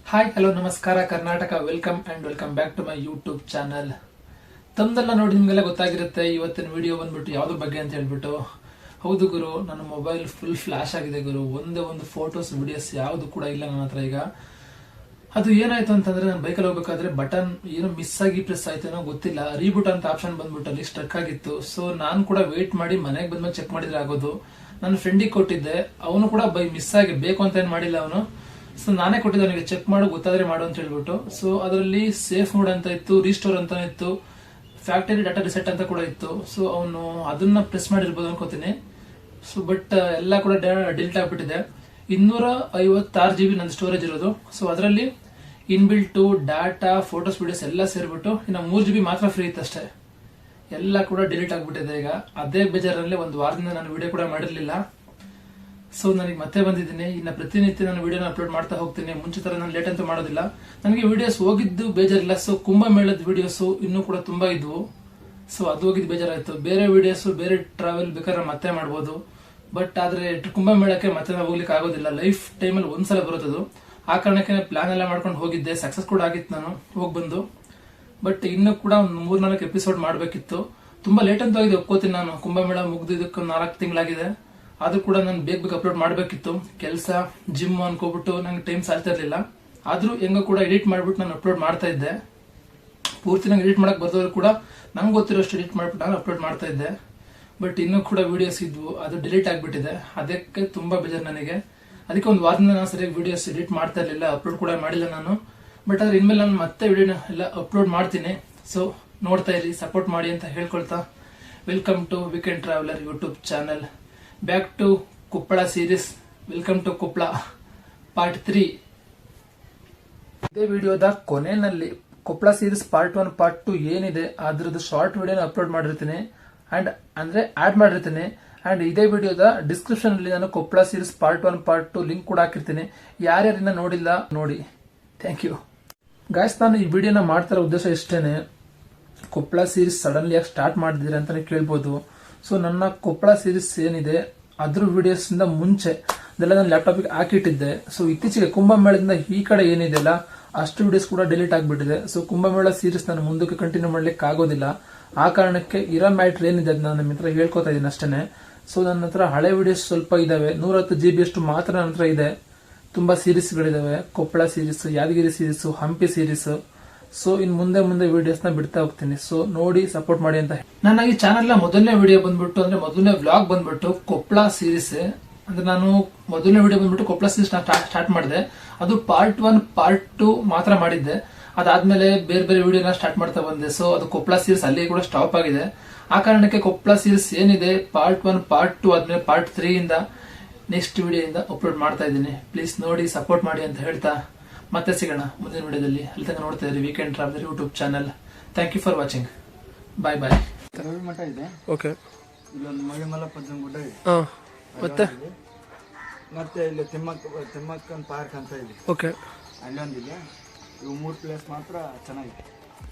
Hi hello ನಮಸ್ಕಾರ Karnataka, welcome back to my YouTube channel. ತಮ್ದೆಲ್ಲ ನೋಡಿ ನಿಮ್ಗೆಲ್ಲ ಗೊತ್ತಾಗಿರುತ್ತೆ ಇವತ್ತಿನ ವಿಡಿಯೋ ಬಂದ್ಬಿಟ್ಟು ಯಾವ್ದ್ರ ಬಗ್ಗೆ ಅಂತ ಹೇಳ್ಬಿಟ್ಟು. ಹೌದು ಗುರು, ನನ್ನ ಮೊಬೈಲ್ ಫುಲ್ ಫ್ಲಾಶ್ ಆಗಿದೆ ಗುರು. ಒಂದೇ ಒಂದು ಫೋಟೋಸ್ ವಿಡಿಯೋಸ್ ಯಾವುದು ಕೂಡ ಇಲ್ಲ ನನ್ನ ಹತ್ರ. ಈಗ ಅದು ಏನಾಯ್ತು ಅಂತಂದ್ರೆ, ನಾನು ಬೈಕಲ್ಲಿ ಹೋಗ್ಬೇಕಾದ್ರೆ ಬಟನ್ ಏನೋ ಮಿಸ್ ಆಗಿ ಪ್ರೆಸ್ ಆಯ್ತೇನೋ ಗೊತ್ತಿಲ್ಲ, ರೀಬೂಟ್ ಅಂತ ಆಪ್ಷನ್ ಬಂದ್ಬಿಟ್ಟು ಅಲ್ಲಿ ಸ್ಟ್ರಕ್ ಆಗಿತ್ತು. ಸೊ ನಾನು ಕೂಡ ವೇಟ್ ಮಾಡಿ ಮನೆಗೆ ಬಂದ್ಮೇಲೆ ಚೆಕ್ ಮಾಡಿದ್ರೆ ಆಗೋದು. ನನ್ನ ಫ್ರೆಂಡಿಗೆ ಕೊಟ್ಟಿದ್ದೆ, ಅವನು ಕೂಡ ಮಿಸ್ ಆಗಿ ಬೇಕು ಅಂತ ಏನ್ ಮಾಡಿಲ್ಲ ಅವನು. ಸೊ ನಾನೇ ಕೊಟ್ಟಿದ್ದೆ ಅವನಿಗೆ, ಚೆಕ್ ಮಾಡು ಗೊತ್ತಾದ್ರೆ ಮಾಡು ಅಂತ ಹೇಳ್ಬಿಟ್ಟು. ಸೊ ಅದರಲ್ಲಿ ಸೇಫ್ ಮೋಡ್ ಅಂತ ಇತ್ತು, ರೀಸ್ಟೋರ್ ಅಂತ ಇತ್ತು, ಫ್ಯಾಕ್ಟರಿ ಡಾಟಾ ರಿಸೆಟ್ ಅಂತ ಕೂಡ ಇತ್ತು. ಸೊ ಅವನು ಅದನ್ನ ಪ್ರೆಸ್ ಮಾಡಿರ್ಬೋದು ಅನ್ಕೋತೀನಿ. ಸೊ ಬಟ್ ಎಲ್ಲ ಕೂಡ ಡಿಲೀಟ್ ಆಗ್ಬಿಟ್ಟಿದೆ. 256 GB ನನ್ನ ಸ್ಟೋರೇಜ್ ಇರೋದು. ಸೊ ಅದರಲ್ಲಿ ಇನ್ಬಿಲ್ಟು ಡಾಟಾ, ಫೋಟೋಸ್, ವಿಡಿಯೋಸ್ ಎಲ್ಲ ಸೇರ್ಬಿಟ್ಟು ಇನ್ನು 3 GB ಮಾತ್ರ ಫ್ರೀ ಇತ್ತು ಅಷ್ಟೇ. ಎಲ್ಲ ಕೂಡ ಡಿಲೀಟ್ ಆಗ್ಬಿಟ್ಟಿದೆ. ಈಗ ಅದೇ ಬೇಜಾರಲ್ಲಿ ಒಂದು ವಾರದಿಂದ ನಾನು ವಿಡಿಯೋ ಕೂಡ ಮಾಡಿರ್ಲಿಲ್ಲ. ಸೊ ನನಗೆ ಮತ್ತೆ ಬಂದಿದ್ದೀನಿ. ಇನ್ನು ಪ್ರತಿನಿತ್ಯ ನಾನು ವಿಡಿಯೋನ ಅಪ್ಲೋಡ್ ಮಾಡ್ತಾ ಹೋಗ್ತೀನಿ. ಮುಂಚೆ ತರ ನಾನು ಲೇಟ್ ಅಂತೂ ಮಾಡೋದಿಲ್ಲ. ನನಗೆ ವಿಡಿಯೋಸ್ ಹೋಗಿದ್ದು ಬೇಜಾರಿಲ್ಲ. ಸೊ ಕುಂಭಮೇಳದ ವಿಡಿಯೋಸ್ ಇನ್ನೂ ಕೂಡ ತುಂಬಾ ಇದ್ವು. ಸೊ ಅದು ಹೋಗಿದ್ದು ಬೇಜಾರಾಯ್ತು. ಬೇರೆ ವಿಡಿಯೋಸ್, ಬೇರೆ ಟ್ರಾವೆಲ್ ಬೇಕಾದ್ರೆ ಮತ್ತೆ ಮಾಡ್ಬೋದು. ಬಟ್ ಆದ್ರೆ ಕುಂಭಮೇಳಕ್ಕೆ ಮತ್ತೆ ನಾವು ಹೋಗ್ಲಿಕ್ಕೆ ಆಗೋದಿಲ್ಲ. ಲೈಫ್ ಟೈಮಲ್ಲಿ ಒಂದ್ಸಲ ಬರುತ್ತದು. ಆ ಕಾರಣಕ್ಕೆ ಪ್ಲಾನ್ ಎಲ್ಲ ಮಾಡ್ಕೊಂಡು ಹೋಗಿದ್ದೆ. ಸಕ್ಸಸ್ ಕೂಡ ಆಗಿತ್ತು ನಾನು ಹೋಗಿ ಬಂದು. ಬಟ್ ಇನ್ನು ಕೂಡ ಒಂದು 3-4 ಎಪಿಸೋಡ್ ಮಾಡ್ಬೇಕಿತ್ತು. ತುಂಬಾ ಲೇಟ್ ಅಂತ ಆಗಿದೆ, ಒಪ್ಕೋತೀನಿ ನಾನು. ಕುಂಭಮೇಳ ಮುಗ್ದಿದ್ದಕ್ಕೆ 4 ತಿಂಗಳಾಗಿದೆ. ಆದ್ರೂ ಕೂಡ ನಾನು ಬೇಗ ಅಪ್ಲೋಡ್ ಮಾಡ್ಬೇಕಿತ್ತು. ಕೆಲಸ, ಜಿಮ್ ಅನ್ಕೋಬಿಟ್ಟು ನಂಗೆ ಟೈಮ್ ಸಾಲ್ತಾ ಇರ್ಲಿಲ್ಲ. ಆದ್ರೂ ಹೆಂಗೋ ಕೂಡ ಎಡಿಟ್ ಮಾಡ್ಬಿಟ್ಟು ನಾನು ಅಪ್ಲೋಡ್ ಮಾಡ್ತಾ ಇದ್ದೆ. ಪೂರ್ತಿ ನಂಗೆ ಎಡಿಟ್ ಮಾಡಕ್ ಬರ್ದವ್ರು ಕೂಡ ನಂಗೆ ಗೊತ್ತಿರೋಷ್ಟು ಎಡಿಟ್ ಮಾಡ್ಬಿಟ್ಟು ನಾನು ಅಪ್ಲೋಡ್ ಮಾಡ್ತಾ ಇದ್ದೆ. ಬಟ್ ಇನ್ನೂ ಕೂಡ ವಿಡಿಯೋಸ್ ಇದ್ವು, ಅದು ಡಿಲೀಟ್ ಆಗ್ಬಿಟ್ಟಿದೆ. ಅದಕ್ಕೆ ತುಂಬಾ ಬೇಜಾರು ನನಗೆ. ಅದಕ್ಕೆ ಒಂದು ವಾರದಿಂದ ನಾನು ಸರಿಯಾಗಿ ವಿಡಿಯೋಸ್ ಎಡಿಟ್ ಮಾಡ್ತಾ ಇರ್ಲಿಲ್ಲ, ಅಪ್ಲೋಡ್ ಕೂಡ ಮಾಡಿಲ್ಲ ನಾನು. ಬಟ್ ಅದ್ರ ಇನ್ಮೇಲೆ ನಾನು ಮತ್ತೆ ವಿಡಿಯೋನ ಎಲ್ಲ ಅಪ್ಲೋಡ್ ಮಾಡ್ತೀನಿ. ಸೊ ನೋಡ್ತಾ ಇರಿ, ಸಪೋರ್ಟ್ ಮಾಡಿ ಅಂತ ಹೇಳ್ಕೊಳ್ತಾ, welcome to Weekend Traveller YouTube channel. Back to Koppal series. Welcome to Koppal part 3. ಇದೇ ವಿಡಿಯೋದ ಕೊನೆಯಲ್ಲಿ ಕೊಪ್ಪಳ ಸೀರೀಸ್ ಪಾರ್ಟ್ 1 ಪಾರ್ಟ್ 2 ಏನಿದೆ ಅದ್ರದ್ದು ಶಾರ್ಟ್ ವಿಡಿಯೋನ ಅಪ್ಲೋಡ್ ಮಾಡಿರ್ತೀನಿ, ಅಂಡ್ ಅಂದ್ರೆ ಆಡ್ ಮಾಡಿರ್ತೀನಿ. ಅಂಡ್ ಇದೇ ವಿಡಿಯೋದ ಡಿಸ್ಕ್ರಿಪ್ಷನ್ ಅಲ್ಲಿ ನಾನು Koppal series part 1 part 2 link ಕೂಡ ಹಾಕಿರ್ತೀನಿ. ಯಾರ್ಯಾರಿನ್ನ ನೋಡಿಲ್ಲ ನೋಡಿ. Thank you guys. ನಾನು ಈ ವಿಡಿಯೋನ ಮಾಡ್ತಿರೋ ಉದ್ದೇಶ ಇಷ್ಟೇನೆ. ಕೊಪ್ಪಳ ಸೀರೀಸ್ ಸಡನ್ಲಿ ಯಾಕೆ ಸ್ಟಾರ್ಟ್ ಮಾಡಿದಿರಿ ಅಂತಾನೆ ಕೇಳ್ಬೋದು. ಸೊ ನನ್ನ ಕೊಪ್ಪಳ ಸೀರೀಸ್ ಏನಿದೆ ಅದ್ರ ವಿಡಿಯೋಸ್ ಇಂದ ಮುಂಚೆ ಅದೆಲ್ಲ ನಾನು ಲ್ಯಾಪ್ಟಾಪಿಗೆ ಹಾಕಿಟ್ಟಿದ್ದೆ. ಸೊ ಇತ್ತೀಚೆಗೆ ಕುಂಭಮೇಳದಿಂದ ಈ ಕಡೆ ಏನಿದೆಯಲ್ಲ ಅಷ್ಟು ವಿಡಿಯೋಸ್ ಕೂಡ ಡಿಲೀಟ್ ಆಗಿಬಿಟ್ಟಿದೆ. ಸೊ ಕುಂಭಮೇಳ ಸೀರೀಸ್ ನಾನು ಮುಂದಕ್ಕೆ ಕಂಟಿನ್ಯೂ ಮಾಡ್ಲಿಕ್ಕೆ ಆಗೋದಿಲ್ಲ. ಆ ಕಾರಣಕ್ಕೆ ಇರೋ ಮ್ಯಾಟ್ರ್ ಏನಿದೆ ಅದು ನಾನು ನಿಮ್ಮ ಹತ್ರ ಹೇಳ್ಕೊತಾ ಇದ್ದೀನಿ ಅಷ್ಟೇನೆ. ಸೊ ನನ್ನ ಹತ್ರ ಹಳೆ ವಿಡಿಯೋಸ್ ಸ್ವಲ್ಪ ಇದಾವೆ, 110 GB ಅಷ್ಟು ಮಾತ್ರ ನನ್ನ ಹತ್ರ ಇದೆ. ತುಂಬಾ ಸೀರೀಸ್ಗಳಿದಾವೆ, Koppal series, Yadgir series, Hampi series. So ಇನ್ ಮುಂದೆ ವಿಡಿಯೋಸ್ ನ ಬಿಡ್ತಾ ಹೋಗ್ತೀನಿ. ಸೊ ನೋಡಿ, ಸಪೋರ್ಟ್ ಮಾಡಿ ಅಂತ. ನನ್ನ ಈ ಚಾನಲ್ ಮೊದಲನೇ ವಿಡಿಯೋ ಬಂದ್ಬಿಟ್ಟು, ಅಂದ್ರೆ ಮೊದಲನೇ ವ್ಲಾಗ್ ಬಂದ್ಬಿಟ್ಟು ಕೊಪ್ಪಳ ಸೀರೀಸ್. ಅಂದ್ರೆ ನಾನು ಮೊದಲನೇ ವಿಡಿಯೋ ಬಂದ್ಬಿಟ್ಟು ಕೊಪ್ಪಳ ಸೀರೀಸ್ ಸ್ಟಾರ್ಟ್ ಮಾಡಿದೆ. ಅದು ಪಾರ್ಟ್ 1 ಪಾರ್ಟ್ 2 ಮಾತ್ರ ಮಾಡಿದ್ದೆ. ಅದಾದ್ಮೇಲೆ ಬೇರೆ ವಿಡಿಯೋನ ಸ್ಟಾರ್ಟ್ ಮಾಡ್ತಾ ಬಂದೆ. ಸೊ ಅದು ಕೊಪ್ಪಳ ಸೀರೀಸ್ ಅಲ್ಲಿ ಕೂಡ ಸ್ಟಾಪ್ ಆಗಿದೆ. ಆ ಕಾರಣಕ್ಕೆ ಕೊಪ್ಪಳ ಸೀರೀಸ್ ಏನಿದೆ ಪಾರ್ಟ್ 1 ಪಾರ್ಟ್ 2 ಆದ್ಮೇಲೆ ಪಾರ್ಟ್ 3 ಇಂದ ನೆಕ್ಸ್ಟ್ ವಿಡಿಯೋ ಇಂದ ಅಪ್ಲೋಡ್ ಮಾಡ್ತಾ ಇದ್ದೀನಿ. ಪ್ಲೀಸ್ ನೋಡಿ, ಸಪೋರ್ಟ್ ಮಾಡಿ ಅಂತ ಹೇಳ್ತಾ ಮತ್ತೆ ಸಿಗೋಣ ಮುಂದಿನ ವಿಡಿಯೋದಲ್ಲಿ. ಅಲ್ಲಿ ತನಕ ನೋಡ್ತಾ ಇರಿ Weekend Traveller YouTube channel. Thank you for watching. Bye bye. ಮಠ ಇದೆ. ಓಕೆ. ಇಲ್ಲೊಂದು ಮಳಿಮಲ ಪದ್ಮ ಗುಡ್ಡ ಇದೆ. ಮತ್ತೆ ಇಲ್ಲಿ ತಿಮ್ಮಕ್ಕನ ಪಾರ್ಕ್ ಅಂತ ಇದೆ. ಓಕೆ. ಅಲ್ಲೊಂದಿದೆ. ಇವು 3 ಪ್ಲೇಸ್ ಮಾತ್ರ ಚೆನ್ನಾಗಿದೆ.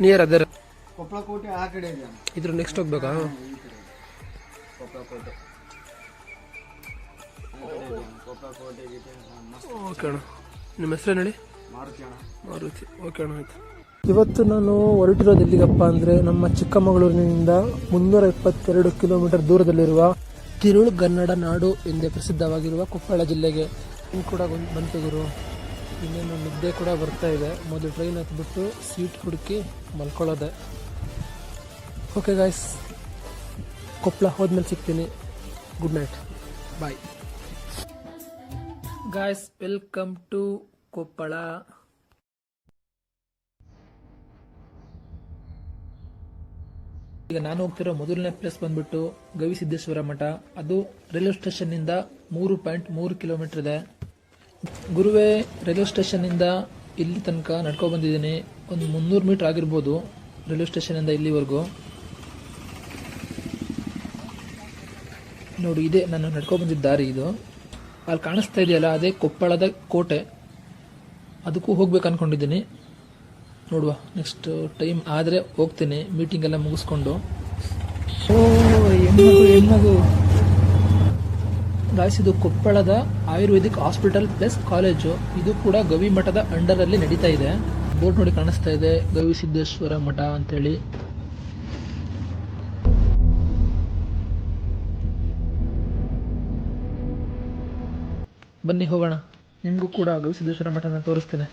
ನಿಯರ್ ಅದರ ಕೊಪ್ಪಳ ಕೋಟೆ ಆ ಕಡೆ ಇದೆ. ಇದ್ರ ನೆಕ್ಸ್ಟ್ ಹೋಗ್ಬೇಕಾ? ಈ ಕಡೆ ಕೊಪ್ಪಳ ಕೋಟೆ. ಕೊಪ್ಪಳ ಕೋಟೆ ಗೀತೆ ಮಸ್ತ್. ಓಕೆ ಅಣ್ಣ, ನಿಮ್ಮ ಹೆಸರು ಹೇಳಿ? ಮಾರುತಿ ಅಣ್ಣ. ಮಾರುತಿ. ಓಕೆ ಅಣ್ಣ, ಆಯ್ತು. ಇವತ್ತು ನಾನು ಹೊರಟಿರೋದು ಎಲ್ಲಿಗಪ್ಪ ಅಂದ್ರೆ, ನಮ್ಮ ಚಿಕ್ಕಮಗಳೂರಿನಿಂದ 322 ಕಿಲೋಮೀಟರ್ ದೂರದಲ್ಲಿರುವ ತಿರುಳುಗನ್ನಡ ನಾಡು ಎಂದೇ ಪ್ರಸಿದ್ಧವಾಗಿರುವ ಕೊಪ್ಪಳ ಜಿಲ್ಲೆಗೆ. ಇನ್ನು ಕೂಡ ಬಂತು ಗುರು. ಇನ್ನೇನು ನಿದ್ದೆ ಕೂಡ ಬರ್ತಾ ಇದೆ. ಮೊದಲು ಟ್ರೈನ್ ಹತ್ಬಿಟ್ಟು ಸೀಟ್ ಹುಡುಕಿ ಮಲ್ಕೊಳ್ಳೋದೆ. ಓಕೆ ಗಾಯ್ಸ್, ಕೊಪ್ಪಳ ಹೋದ್ಮೇಲೆ ಸಿಗ್ತೀನಿ. Good night, bye guys. Welcome to Koppal. ಈಗ ನಾನು ಹೋಗ್ತಿರೋ ಮೊದಲನೇ ಪ್ಲೇಸ್ ಬಂದ್ಬಿಟ್ಟು ಗವಿಸಿದ್ದೇಶ್ವರ ಮಠ. ಅದು ರೈಲ್ವೆ ಸ್ಟೇಷನ್ ನಿಂದ 3.3 ಕಿಲೋಮೀಟರ್ ಇದೆ. ಗುರುವೇ, ರೈಲ್ವೆ ಸ್ಟೇಷನ್ ಇಂದ ಇಲ್ಲಿ ತನಕ ನಡ್ಕೊಂಡ್ ಬಂದಿದ್ದೀನಿ. ಒಂದು 300 ಮೀಟರ್ ಆಗಿರ್ಬೋದು ರೈಲ್ವೆ ಸ್ಟೇಷನ್ ಇಂದ ಇಲ್ಲಿವರೆಗೂ. ನೋಡಿ, ಇದೆ ನಾನು ನಡ್ಕೊಂಡ್ ಬಂದಿದ್ದ ದಾರಿ. ಇದು ಅಲ್ಲಿ ಕಾಣಿಸ್ತಾ ಇದೆಯಲ್ಲ, ಅದೇ ಕೊಪ್ಪಳದ ಕೋಟೆ. ಅದಕ್ಕೂ ಹೋಗ್ಬೇಕು ಅನ್ಕೊಂಡಿದ್ದೀನಿ. ನೋಡುವ, ನೆಕ್ಸ್ಟ್ ಟೈಮ್ ಆದರೆ ಹೋಗ್ತೀನಿ, ಮೀಟಿಂಗ್ ಎಲ್ಲ ಮುಗಿಸ್ಕೊಂಡು. ಓ ಹೆಣ್ಮಗು ಗಾಯ್ಸ್ ಇದು ಕೊಪ್ಪಳದ ಆಯುರ್ವೇದಿಕ್ ಹಾಸ್ಪಿಟಲ್ ಪ್ಲಸ್ ಕಾಲೇಜು. ಇದು ಕೂಡ ಗವಿ ಮಠದ ಅಂಡರ್ ಅಲ್ಲಿ ನಡೀತಾ ಇದೆ. ಬೋರ್ಡ್ ನೋಡಿ ಕಾಣಿಸ್ತಾ ಇದೆ, ಗವಿ ಸಿದ್ದೇಶ್ವರ ಮಠ ಅಂತೇಳಿ. ಬನ್ನಿ ಹೋಗೋಣ, ನಿಮಗೂ ಕೂಡ ಗವಿ ಸಿದ್ದೇಶ್ವರ ಮಠನ ತೋರಿಸ್ತೇನೆ.